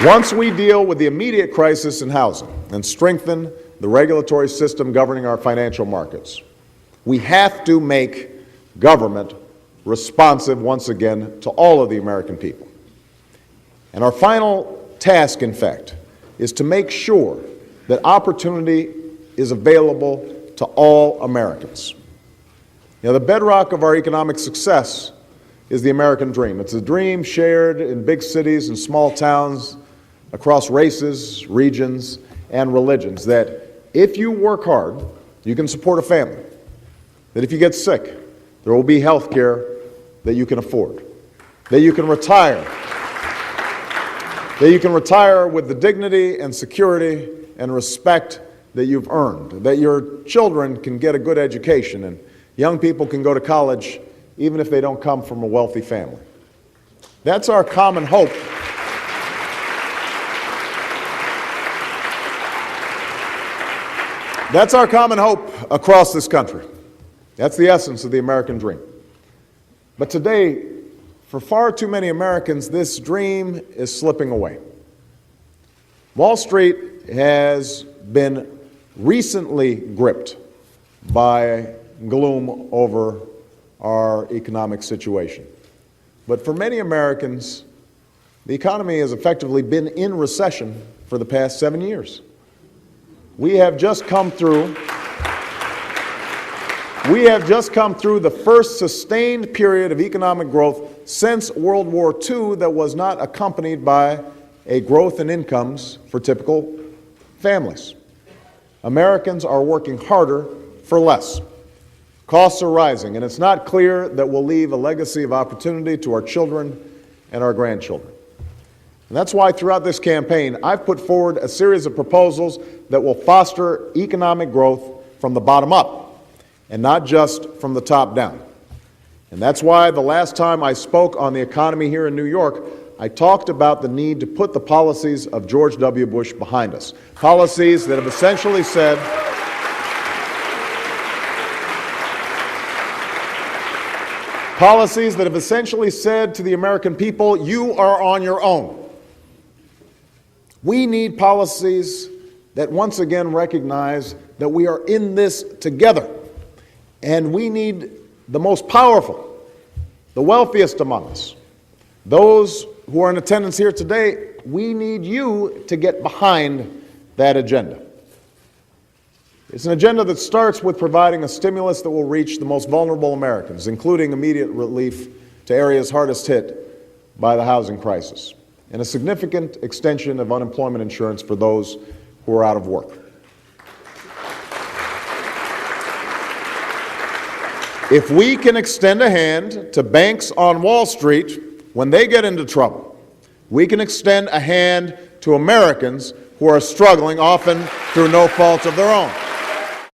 Once we deal with the immediate crisis in housing and strengthen the regulatory system governing our financial markets, we have to make government responsive once again to all of the American people. And our final task, in fact, is to make sure that opportunity is available to all Americans. You know, the bedrock of our economic success is the American dream. It's a dream shared in big cities and small towns across races, regions, and religions, that if you work hard, you can support a family, that if you get sick, there will be health care that you can afford, that you can retire, with the dignity and security and respect that you've earned, that your children can get a good education, and young people can go to college even if they don't come from a wealthy family. That's our common hope. That's our common hope across this country. That's the essence of the American dream. But today, for far too many Americans, this dream is slipping away. Wall Street has been recently gripped by gloom over our economic situation. But for many Americans, the economy has effectively been in recession for the past 7 years. We have just come through the first sustained period of economic growth since World War II that was not accompanied by a growth in incomes for typical families. Americans are working harder for less. Costs are rising, and it's not clear that we'll leave a legacy of opportunity to our children and our grandchildren. And that's why throughout this campaign, I've put forward a series of proposals that will foster economic growth from the bottom up and not just from the top down. And that's why the last time I spoke on the economy here in New York, I talked about the need to put the policies of George W. Bush behind us. Policies that have essentially said, to the American people, you are on your own. We need policies that once again recognize that we are in this together. And we need the most powerful, the wealthiest among us, those who are in attendance here today. We need you to get behind that agenda. It's an agenda that starts with providing a stimulus that will reach the most vulnerable Americans, including immediate relief to areas hardest hit by the housing crisis, and a significant extension of unemployment insurance for those who are out of work. If we can extend a hand to banks on Wall Street when they get into trouble, we can extend a hand to Americans who are struggling, often through no fault of their own.